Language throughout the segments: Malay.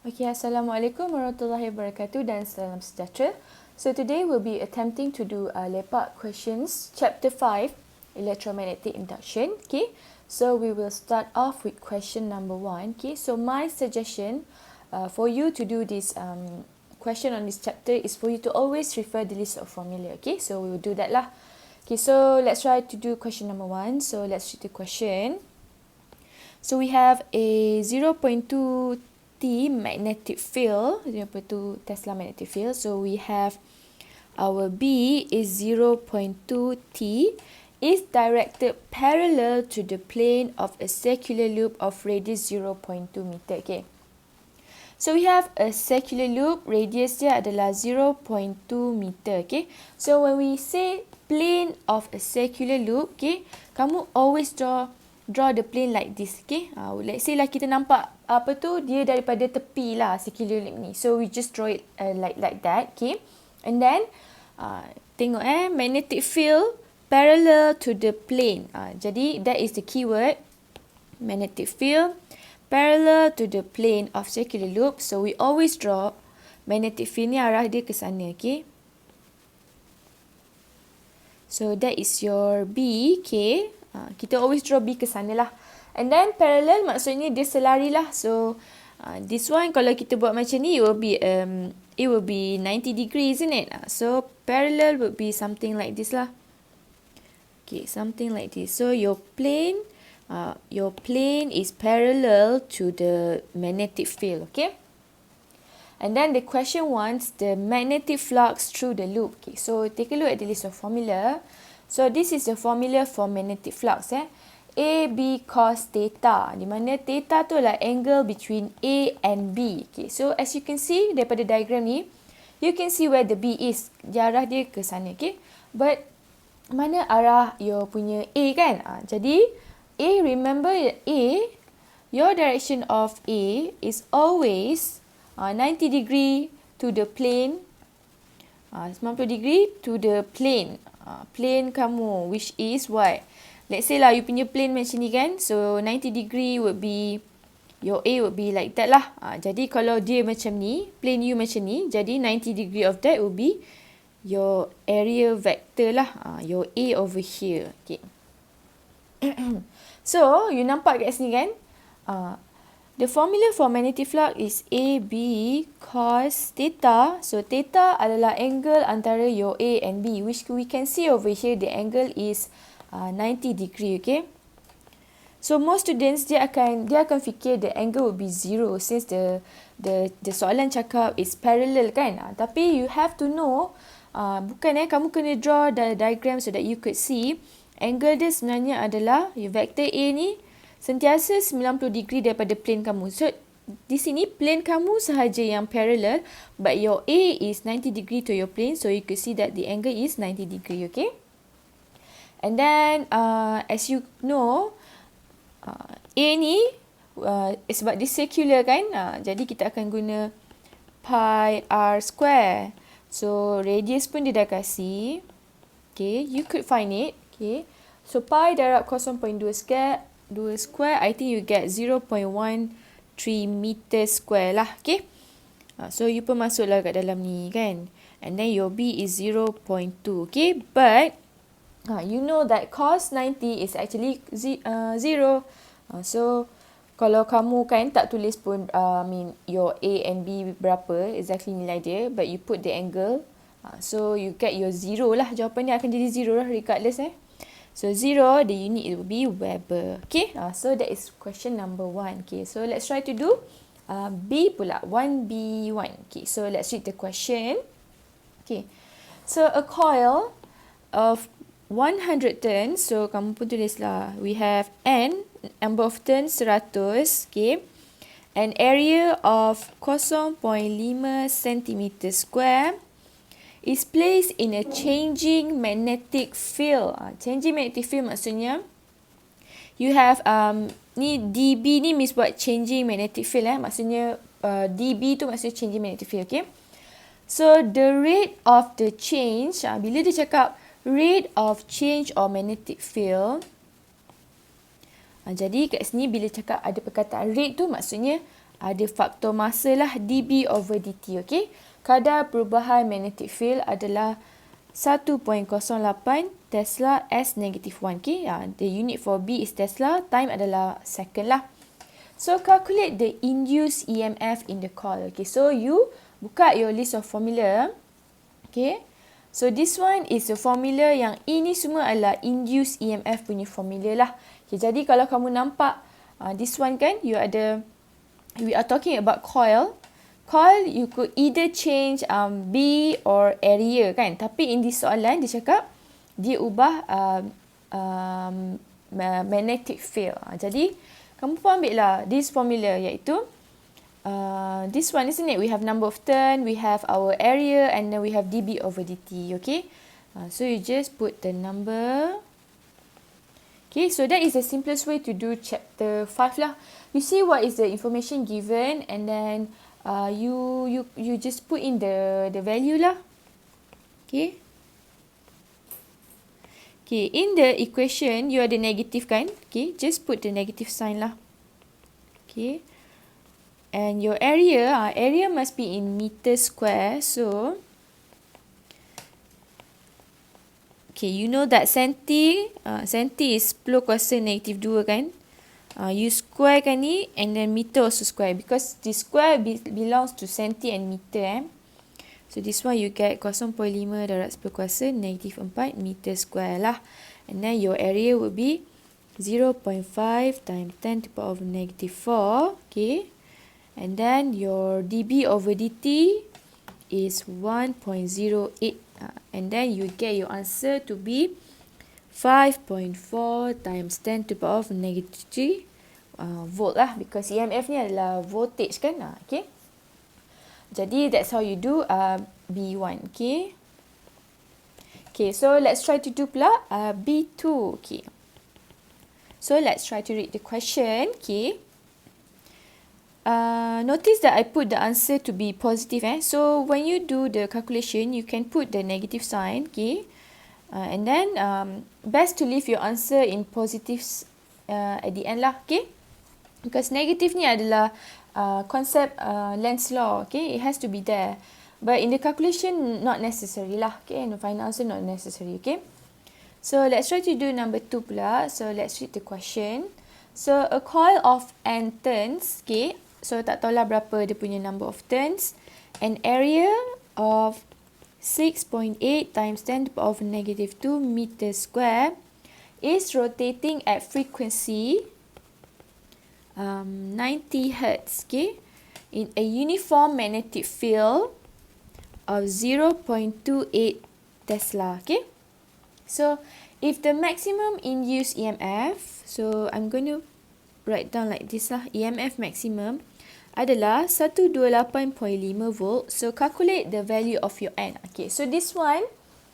Okay, Assalamualaikum warahmatullahi wabarakatuh dan salam sejahtera. So today we'll be attempting to do LEPAK questions, chapter 5, Electromagnetic Induction. Okay, so we will start off with question number 1. Okay, so my suggestion for you to do this question on this chapter is for you to always refer the list of formula. Okay, so we will do that lah. Okay, so let's try to do question number 1. So let's read the question. So we have a 0.2 T magnetic field, 0.2 Tesla magnetic field. So we have our B is 0.2 T is directed parallel to the plane of a circular loop of radius 0.2 meter. Okay. So we have a circular loop, radius dia adalah 0.2 meter. Okay. So when we say plane of a circular loop, okay, kamu always draw the plane like this. Okay. Let's say lah kita nampak apa tu, dia daripada tepi lah circular loop ni. So we just draw it like that. Okay. And then tengok magnetic field parallel to the plane. Jadi that is the keyword, magnetic field parallel to the plane of circular loop. So we always draw magnetic field ni arah dia ke sana. Okay. So that is your B. Okay. Kita always draw B ke sana lah. And then parallel maksudnya dia selari lah. So this one kalau kita buat macam ni, it will be 90 degree, isn't it? So parallel would be something like this lah. Okay, something like this. So your plane is parallel to the magnetic field. Okay. And then the question wants the magnetic flux through the loop. Okay, so take a look at the list of formula. So this is the formula for magnetic flux. A, B cos theta. Di mana theta tu adalah angle between A and B. Okay, so as you can see daripada diagram ni, you can see where the B is. Arah dia ke sana. Okay, but mana arah your punya A kan? Jadi A, remember A, your direction of A is always 90 degree to the plane, 90 degree to the plane. Plane kamu, which is what? Let's say lah you punya plane macam ni kan. So 90 degree would be, your A would be like that lah. Jadi kalau dia macam ni, plane you macam ni, jadi 90 degree of that would be your area vector lah. Your A over here. Okay. So you nampak kat sini kan. The formula for magnetic flux is AB cos theta. So theta adalah angle antara your A and B, which we can see over here the angle is 90 degree. Okay. So most students dia akan fikir the angle will be 0 since the soalan cakap is parallel kan. Tapi you have to know, bukan kamu kena draw the diagram so that you could see angle dia sebenarnya adalah your vector A ni sentiasa 90 degree daripada plane kamu. So di sini plane kamu sahaja yang parallel, but your A is 90 degree to your plane, so you could see that the angle is 90 degree. Okay. And then as you know, A ni sebab dia circular kan, jadi kita akan guna pi r square. So radius pun dia dah kasih. Okay, you could find it. Okay, so pi darab 0.2 square, I think you get 0.13 meter square lah. Okay, so you pun masuklah kat dalam ni kan. And then your B is 0.2. Okay, but you know that cos 90 is actually 0. So kalau kamu kan tak tulis pun your A and B berapa exactly nilai dia, but you put the angle, so you get your 0 lah. Jawapan dia akan jadi 0 lah regardless. So 0, the unit will be Weber. Okay, so that is question number 1. Okay, so let's try to do B pula, 1B1. Okay, so let's read the question. Okay, so a coil of 100 turns, so kamu pun tulislah, we have N, number of turns 100, okay, an area of 0.5 cm square is placed in a changing magnetic field. Changing magnetic field maksudnya you have ni dB ni means buat changing magnetic field maksudnya dB tu maksudnya changing magnetic field. Okay, so the rate of the change, bila dia cakap rate of change of magnetic field, jadi kat sini bila cakap ada perkataan rate tu maksudnya ada faktor masa lah dB over dt. Okay. Kadar perubahan magnetic field adalah 1.08 Tesla S negative 1. Okay. The unit for B is Tesla. Time adalah second lah. So calculate the induced EMF in the coil. Okay. So you buka your list of formula. Okay. So this one is a formula yang ini semua adalah induced EMF punya formula lah. Okay. Jadi kalau kamu nampak this one kan, we are talking about coil. Coil, you could either change B or area kan. Tapi in this soalan, dia cakap dia ubah magnetic field. Jadi, kamu pun ambil lah this formula iaitu this one, isn't it? We have number of turn, we have our area, and then we have dB over dt. Okay. So, you just put the number. Okay, so that is the simplest way to do chapter 5 lah. You see what is the information given, and then you just put in the value lah. Okay. Okay, in the equation you ada negative kan? Okay, just put the negative sign lah. Okay. And your area, area must be in meter square. So okay, you know that senti is 10 kuasa negatif 2 kan? You square kan ni, and then meter also square, because this square belongs to centi and meter. So this one you get 0.5 darab 10 kuasa negatif 4 meter square lah. And then your area would be 0.5 times 10 to the power of negative 4. Okay. And then your dB over dt is 1.08. And then you get your answer to be 5.4 times 10 to the power of negative 3 volt lah, because EMF ni adalah voltage kan. Okay. Jadi that's how you do B1. Okay. Okay, so let's try to do pula B2. Okay. So let's try to read the question. Okay. Notice that I put the answer to be positive. So when you do the calculation, you can put the negative sign. Okay. And then best to leave your answer in positives at the end lah. Okay. Because negative ni adalah concept Lenz's law. Okay. It has to be there. But in the calculation, not necessary lah. Okay. In the final answer, not necessary. Okay. So let's try to do number 2 pula. So let's read the question. So a coil of n turns. Okay. So tak tahulah berapa dia punya number of turns. An area of 6.8 times 10 to the power of negative 2 meters square is rotating at frequency 90 Hertz. Okay. In a uniform magnetic field of 0.28 Tesla. Okay. So if the maximum induced EMF, so I'm going to write down like this lah. EMF maximum adalah 128.5 volt. So calculate the value of your N. Okay, so this one,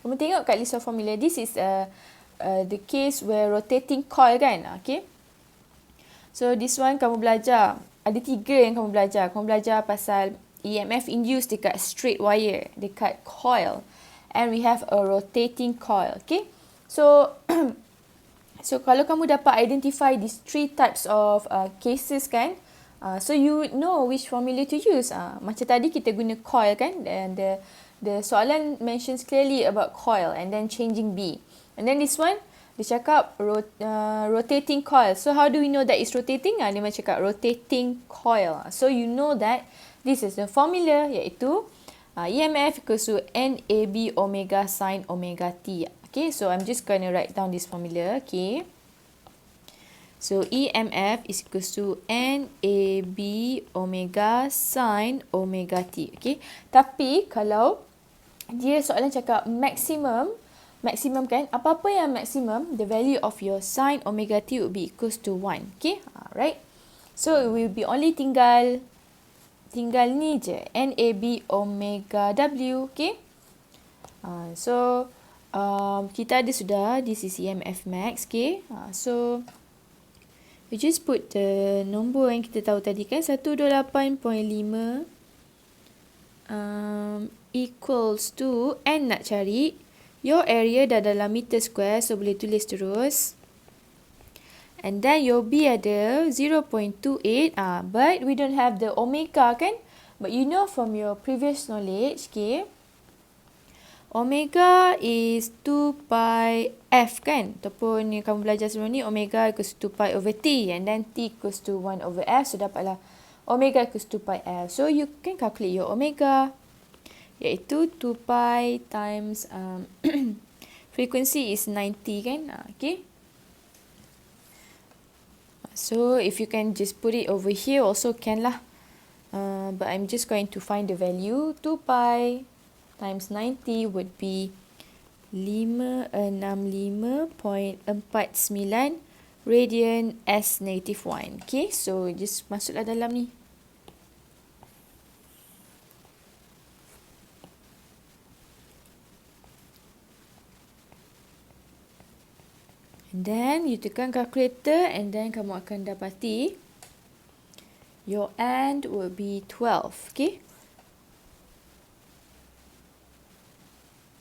kamu tengok kat list of formula, this is the case where rotating coil kan. Okay. So this one kamu belajar, ada 3 yang kamu belajar. Kamu belajar pasal EMF induced dekat straight wire, dekat coil. And we have a rotating coil. Okay. So so kalau kamu dapat identify these 3 types of cases kan, so you know which formula to use. Macam tadi kita guna coil kan, and the soalan mentions clearly about coil and then changing B. And then this one, dia cakap rotating coil. So how do we know that it's rotating? Dia macam cakap rotating coil. So you know that this is the formula, iaitu EMF equals to NAB omega sin omega T. Okay, so I'm just going to write down this formula. Okay. So EMF is equals to NAB omega sin omega T. Okay. Tapi kalau dia soalan cakap maximum kan, apa-apa yang maximum, the value of your sin omega T would be equals to 1. Okay. Right. So it will be only tinggal ni je, NAB omega W. Okay. So kita ada sudah, this is EMF max. Okay. So we just put the nombor yang kita tahu tadi kan, 128.5 equals to, N nak cari, your area dah dalam meter square, so boleh tulis terus. And then your B ada 0.28. But we don't have the omega kan? But you know from your previous knowledge, okay? Omega is 2 pi F kan? Ataupun yang kamu belajar sebelum ni, omega equals 2 pi over T. And then T equals to 1 over F. So dapatlah omega equals 2 pi F. So you can calculate your omega. Iaitu 2 pi times frequency is 90 kan? Okay. So if you can just put it over here also can lah. But I'm just going to find the value. 2 pi times 90 would be 565.49 radian S negative 1. Okay, so just masuklah dalam ni. And then you tekan calculator and then kamu akan dapati your end will be 12. Okay.